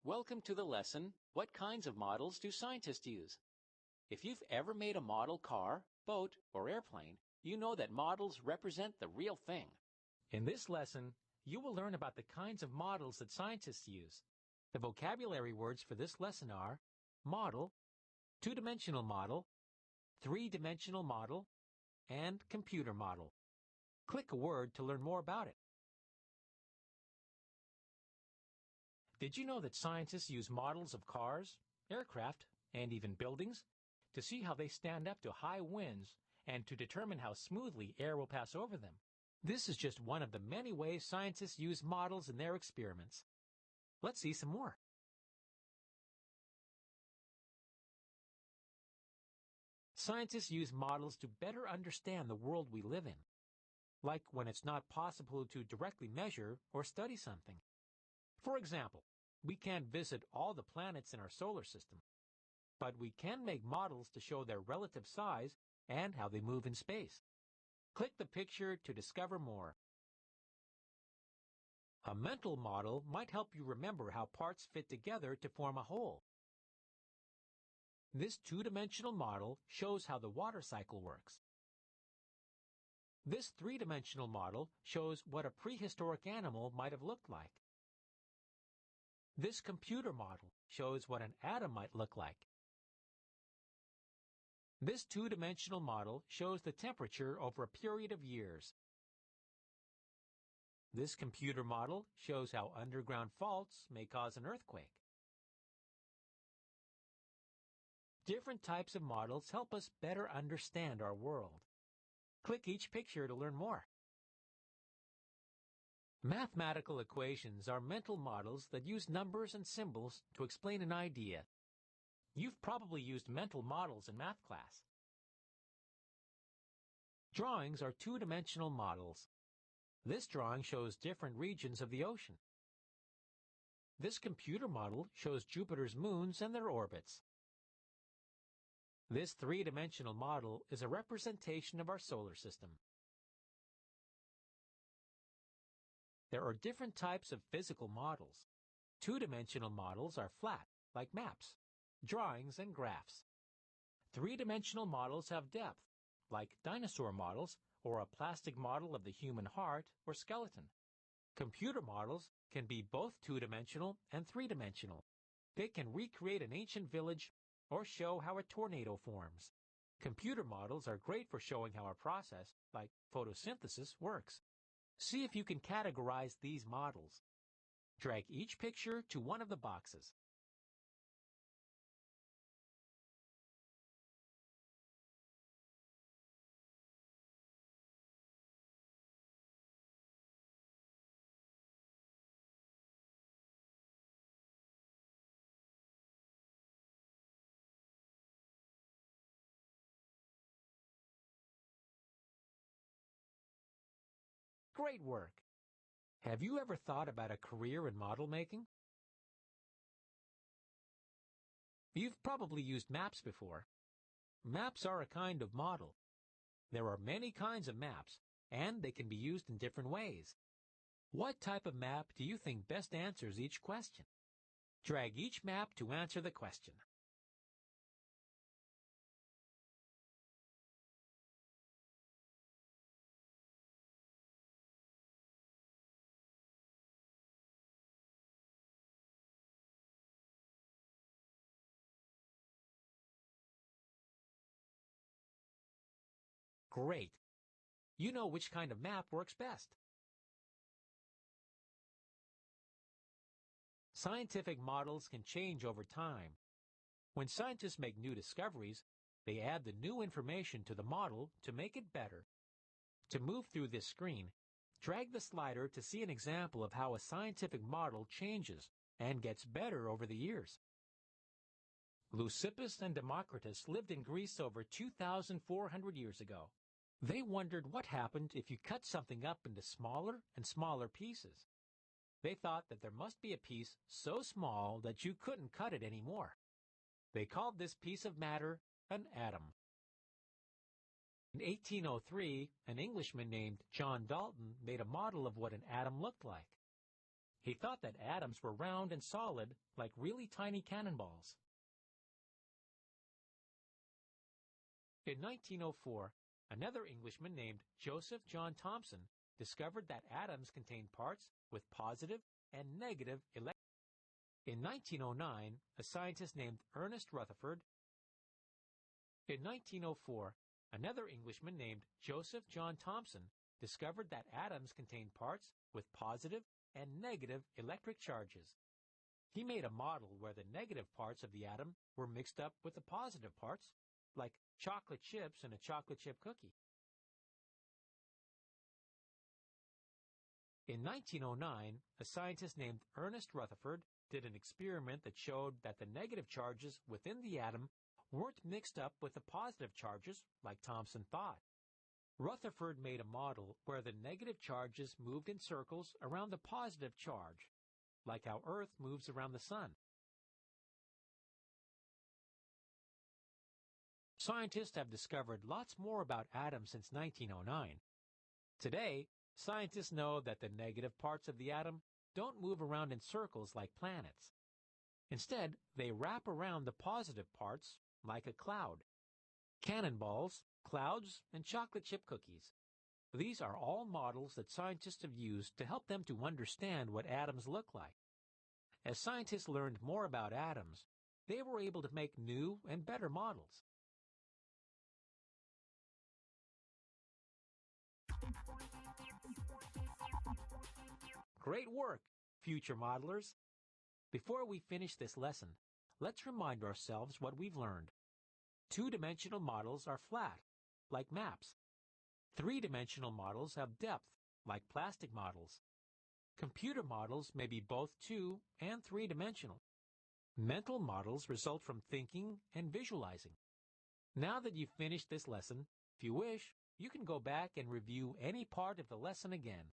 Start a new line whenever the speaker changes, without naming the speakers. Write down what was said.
Welcome to the lesson, What kinds of models do scientists use? If you've ever made a model car, boat, or airplane, you know that models represent the real thing. In this lesson, you will learn about the kinds of models that scientists use. The vocabulary words for this lesson are model, two-dimensional model, three-dimensional model, and computer model. Click a word to learn more about it. Did you know that scientists use models of cars, aircraft, and even buildings to see how they stand up to high winds and to determine how smoothly air will pass over them? This is just one of the many ways scientists use models in their experiments. Let's see some more. Scientists use models to better understand the world we live in, like when it's not possible to directly measure or study something. For example, we can't visit all the planets in our solar system, but we can make models to show their relative size and how they move in space. Click the picture to discover more. A mental model might help you remember how parts fit together to form a whole. This two-dimensional model shows how the water cycle works. This three-dimensional model shows what a prehistoric animal might have looked like. This computer model shows what an atom might look like. This two-dimensional model shows the temperature over a period of years. This computer model shows how underground faults may cause an earthquake. Different types of models help us better understand our world. Click each picture to learn more. Mathematical equations are mental models that use numbers and symbols to explain an idea. You've probably used mental models in math class. Drawings are two-dimensional models. This drawing shows different regions of the ocean. This computer model shows Jupiter's moons and their orbits. This three-dimensional model is a representation of our solar system. There are different types of physical models. Two-dimensional models are flat, like maps, drawings, and graphs. Three-dimensional models have depth, like dinosaur models or a plastic model of the human heart or skeleton. Computer models can be both two-dimensional and three-dimensional. They can recreate an ancient village or show how a tornado forms. Computer models are great for showing how a process, like photosynthesis, works. See if you can categorize these models. Drag each picture to one of the boxes. Great work! Have you ever thought about a career in model making? You've probably used maps before. Maps are a kind of model. There are many kinds of maps, and they can be used in different ways. What type of map do you think best answers each question? Drag each map to answer the question. Great! You know which kind of map works best. Scientific models can change over time. When scientists make new discoveries, they add the new information to the model to make it better. To move through this screen, drag the slider to see an example of how a scientific model changes and gets better over the years. Leucippus and Democritus lived in Greece over 2,400 years ago. They wondered what happened if you cut something up into smaller and smaller pieces. They thought that there must be a piece so small that you couldn't cut it anymore. They called this piece of matter an atom. In 1803, an Englishman named John Dalton made a model of what an atom looked like. He thought that atoms were round and solid, like really tiny cannonballs. In 1904, another Englishman named Joseph John Thomson discovered that atoms contain parts with positive and negative electrons. In 1909, a scientist named Ernest Rutherford. In 1904, another Englishman named Joseph John Thomson discovered that atoms contain parts with positive and negative electric charges. He made a model where the negative parts of the atom were mixed up with the positive parts, like chocolate chips in a chocolate chip cookie. In 1909, a scientist named Ernest Rutherford did an experiment that showed that the negative charges within the atom weren't mixed up with the positive charges like Thomson thought. Rutherford made a model where the negative charges moved in circles around the positive charge, like how Earth moves around the sun. Scientists have discovered lots more about atoms since 1909. Today, scientists know that the negative parts of the atom don't move around in circles like planets. Instead, they wrap around the positive parts like a cloud. Cannonballs, clouds, and chocolate chip cookies. These are all models that scientists have used to help them to understand what atoms look like. As scientists learned more about atoms, they were able to make new and better models. Great work, future modelers! Before we finish this lesson, let's remind ourselves what we've learned. Two-dimensional models are flat, like maps. Three-dimensional models have depth, like plastic models. Computer models may be both two- and three-dimensional. Mental models result from thinking and visualizing. Now that you've finished this lesson, if you wish, you can go back and review any part of the lesson again.